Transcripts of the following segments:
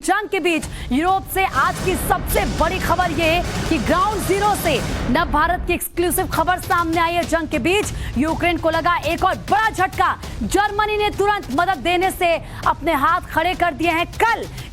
जंग के बीच यूरोप से आज की सबसे बड़ी खबर ये कि ग्राउंड जीरो से नव भारत की एक्सक्लूसिव खबर सामने आई है। जंग के बीच यूक्रेन को लगा एक और बड़ा झटका। जर्मनी ने तुरंत मदद देने से अपने हाथ खड़े कर दिए हैं।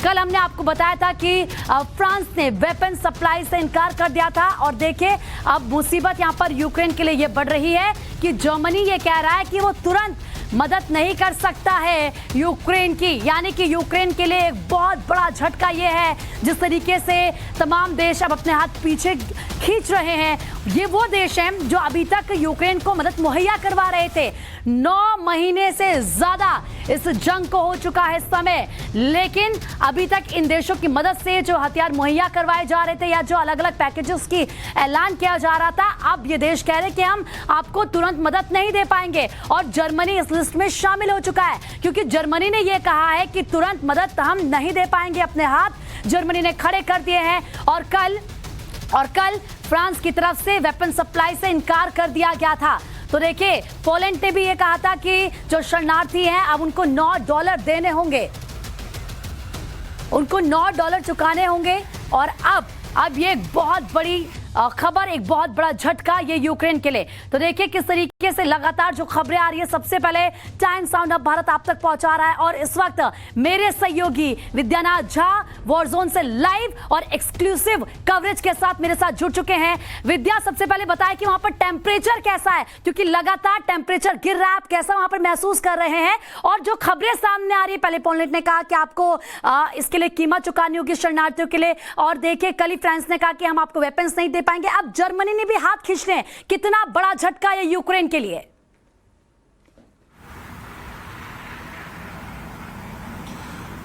कल हमने आपको बताया था कि फ्रांस ने वेपन सप्लाई से इनकार कर दिया था और देखिए अब मुसीबत यहां पर यूक्रेन के लिए ये बढ़ रही है कि जर्मनी ये कह रहा है कि वो तुरंत मदद नहीं कर सकता है यूक्रेन की, यानी कि यूक्रेन के लिए एक बहुत बड़ा झटका ये है। जिस तरीके से तमाम देश अब अपने हाथ पीछे खींच रहे हैं, ये वो देश हैं जो अभी तक यूक्रेन को मदद मुहैया करवा रहे थे। 9 महीने से ज्यादा इस जंग को हो चुका है समय, लेकिन अभी तक इन देशों की मदद से जो हथियार मुहैया करवाए जा रहे थे या जो अलग अलग पैकेजेस की ऐलान किया जा रहा था, अब ये देश कह रहे कि हम आपको तुरंत मदद नहीं दे पाएंगे। और जर्मनी इस लिस्ट में शामिल हो चुका है क्योंकि जर्मनी ने यह कहा है कि तुरंत मदद हम नहीं दे पाएंगे। अपने हाथ जर्मनी ने खड़े कर दिए हैं और कल फ्रांस की तरफ से वेपन सप्लाई से इनकार कर दिया गया था। तो देखिए पोलैंड ने भी ये कहा था कि जो शरणार्थी हैं अब उनको $9 देने होंगे, उनको $9 चुकाने होंगे। और अब ये एक बहुत बड़ी खबर, एक बहुत बड़ा झटका ये यूक्रेन के लिए। तो देखिए किस तरीके से लगातार जो खबरें आ रही है। सबसे पहले टाइम्स साउंड ऑफ भारत आप तक पहुंचा रहा है और इस वक्त मेरे सहयोगी विद्यानाथ झा वॉरजोन से लाइव और एक्सक्लूसिव कवरेज के साथ मेरे साथ जुड़ चुके हैं। विद्या, सबसे पहले बताएं कि वहां पर टेम्परेचर कैसा है, क्योंकि लगातार टेम्परेचर गिर रहा है। आप कैसा वहां पर महसूस कर रहे हैं और जो खबरें सामने आ रही है, पहले पोलैंड ने कहा कि आपको इसके लिए कीमत चुकानी होगी शरणार्थियों के लिए, और देखिए कल ही फ्रांस ने कहा कि हम आपको वेपन्स नहीं दे पाएंगे। अब जर्मनी ने भी हाथ खींच ले। कितना बड़ा झटका है यूक्रेन के लिए।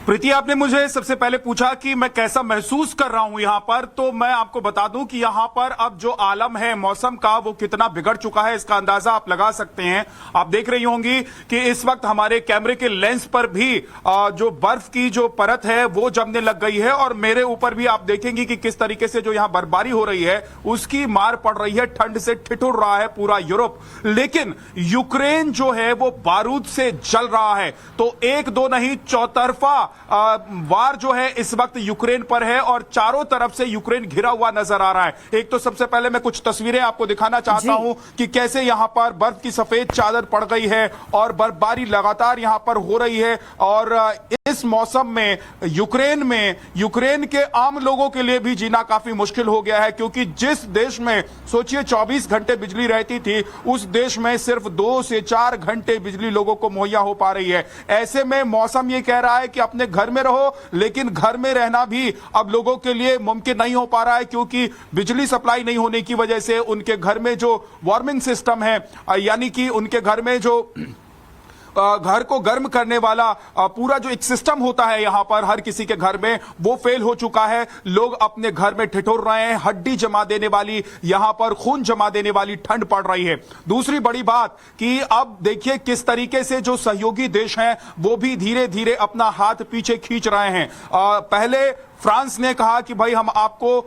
प्रीति, आपने मुझे सबसे पहले पूछा कि मैं कैसा महसूस कर रहा हूं यहां पर, तो मैं आपको बता दूं कि यहां पर अब जो आलम है मौसम का वो कितना बिगड़ चुका है इसका अंदाजा आप लगा सकते हैं। आप देख रही होंगी कि इस वक्त हमारे कैमरे के लेंस पर भी जो बर्फ की जो परत है वो जमने लग गई है और मेरे ऊपर भी आप देखेंगी कि किस तरीके से जो यहां बर्फबारी हो रही है उसकी मार पड़ रही है। ठंड से ठिठुर रहा है पूरा यूरोप, लेकिन यूक्रेन जो है वो बारूद से जल रहा है। तो एक दो नहीं, चौतरफा वार जो है इस वक्त यूक्रेन पर है और चारों तरफ से यूक्रेन घिरा हुआ नजर आ रहा है। एक तो सबसे पहले मैं कुछ तस्वीरें आपको दिखाना चाहता हूं कि कैसे यहां पर बर्फ की सफेद चादर पड़ गई है और बर्फबारी लगातार यहां पर हो रही है। और इस मौसम में यूक्रेन के आम लोगों के लिए भी जीना काफी मुश्किल हो गया है, क्योंकि जिस देश में सोचिए 24 घंटे बिजली रहती थी, उस देश में सिर्फ 2 से 4 घंटे बिजली लोगों को मुहैया हो पा रही है। ऐसे में मौसम ये कह रहा है कि अपने घर में रहो, लेकिन घर में रहना भी अब लोगों के लिए मुमकिन नहीं हो पा रहा है, क्योंकि बिजली सप्लाई नहीं होने की वजह से उनके घर में जो वार्मिंग सिस्टम है, यानी कि उनके घर में जो घर को गर्म करने वाला पूरा जो एक सिस्टम होता है यहां पर हर किसी के घर में, वो फेल हो चुका है। लोग अपने घर में ठिठुर रहे हैं। हड्डी जमा देने वाली, यहां पर खून जमा देने वाली ठंड पड़ रही है। दूसरी बड़ी बात कि अब देखिए किस तरीके से जो सहयोगी देश हैं वो भी धीरे धीरे अपना हाथ पीछे खींच रहे हैं। पहले फ्रांस ने कहा कि भाई हम आपको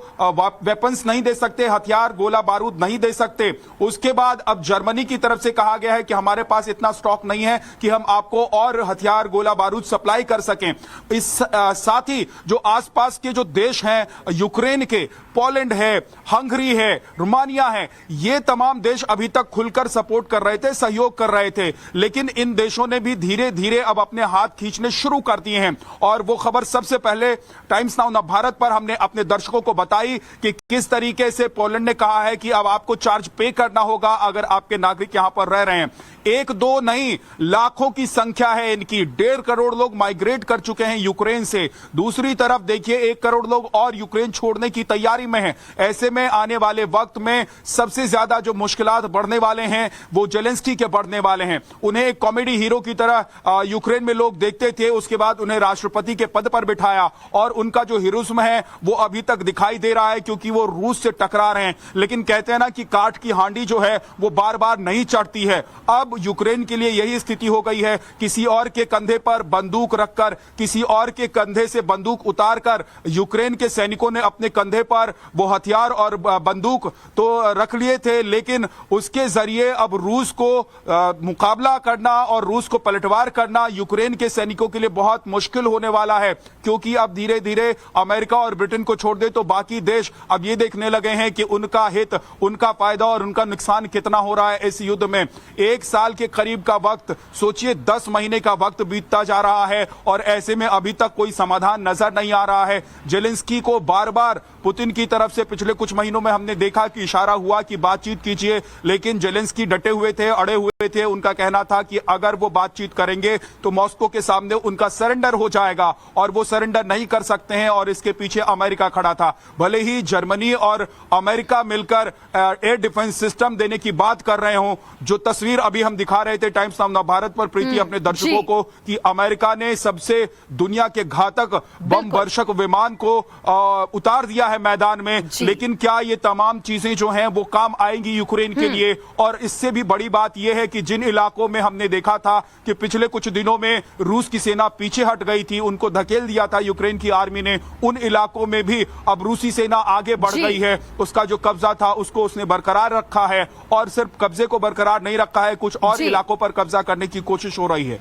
वेपन्स नहीं दे सकते, हथियार गोला बारूद नहीं दे सकते। उसके बाद अब जर्मनी की तरफ से कहा गया है कि हमारे पास इतना स्टॉक नहीं है कि हम आपको और हथियार गोला बारूद सप्लाई कर सकें। इस साथ ही जो आसपास के जो देश हैं यूक्रेन के, पोलैंड है, हंगरी है, रोमानिया है, ये तमाम देश अभी तक खुलकर सपोर्ट कर रहे थे, सहयोग कर रहे थे, लेकिन इन देशों ने भी धीरे धीरे अब अपने हाथ खींचने शुरू कर दिए हैं। और वो खबर सबसे पहले टाइम्स नाउ भारत पर हमने अपने दर्शकों को बताई कि किस तरीके से पोलैंड ने कहा है कि अब आपको चार्ज पे करना होगा अगर आपके नागरिक यहां पर रह रहे हैं। 1-2 नहीं, लाखों की संख्या है इनकी। 1.5 करोड़ लोग माइग्रेट कर चुके हैं यूक्रेन से। दूसरी तरफ देखिए 1 करोड़ लोग और यूक्रेन छोड़ने की तैयारी में हैं। ऐसे में आने वाले वक्त में सबसे ज्यादा जो मुश्किलात बढ़ने वाले हैं वो जेलेंस्की के बढ़ने वाले हैं। उन्हें एक कॉमेडी हीरो की तरह यूक्रेन में लोग देखते थे, उसके बाद उन्हें राष्ट्रपति के पद पर बिठाया और उनका जो जो हिरोशिमा है वो अभी तक दिखाई दे रहा है, क्योंकि वो रूस से टकरा रहे हैं। लेकिन कहते हैं ना कि काठ की हांडी जो है वो बार बार नहीं चढ़ती है। अब यूक्रेन के लिए यही स्थिति हो गई है, किसी और के कंधे पर बंदूक रखकर, किसी और के कंधे से बंदूक उतारकर यूक्रेन के सैनिकों ने अपने कंधे पर वो हथियार और बंदूक तो रख लिए थे, लेकिन उसके जरिए अब रूस को मुकाबला करना और रूस को पलटवार करना यूक्रेन के सैनिकों के लिए बहुत मुश्किल होने वाला है। क्योंकि अब धीरे धीरे अमेरिका और ब्रिटेन को छोड़ दे तो बाकी देश अब ये देखने लगे हैं कि उनका हित, उनका फायदा और उनका नुकसान कितना हो रहा है इस युद्ध में। 1 साल के करीब का वक्त, सोचिए 10 महीने का वक्त बीतता जा रहा है और ऐसे में अभी तक कोई समाधान नजर नहीं आ रहा है। जेलेंस्की को बार बार पुतिन की तरफ से पिछले कुछ महीनों में हमने देखा कि इशारा हुआ कि बातचीत कीजिए, लेकिन जेलेंस्की डटे हुए थे, अड़े हुए थे। उनका कहना था कि अगर वो बातचीत करेंगे तो मॉस्को के सामने उनका सरेंडर हो जाएगा और वो सरेंडर नहीं कर सकते हैं, और इसके पीछे अमेरिका खड़ा था। भले ही जर्मनी और अमेरिका मिलकर एयर डिफेंस सिस्टम देने की बात कर रहे हों, जो तस्वीर अभी हम दिखा रहे थे टाइम्स नाउ भारत पर प्रीति अपने दर्शकों को, कि अमेरिका ने सबसे दुनिया के घातक बम वर्षक विमान को उतार दिया है मैदान में। लेकिन क्या ये तमाम चीजें जो हैं वो काम आएंगी यूक्रेन के लिए? और इससे भी बड़ी बात यह है कि जिन इलाकों में हमने देखा था कि पिछले कुछ दिनों में रूस की सेना पीछे हट गई थी, उनको धकेल दिया था यूक्रेन की आर्मी ने, उन इलाकों में भी अब रूसी सेना आगे बढ़ गई है। उसका जो कब्जा था उसको उसने बरकरार रखा है, और सिर्फ कब्जे को बरकरार नहीं रखा है, कुछ और इलाकों पर कब्जा करने की कोशिश हो रही है।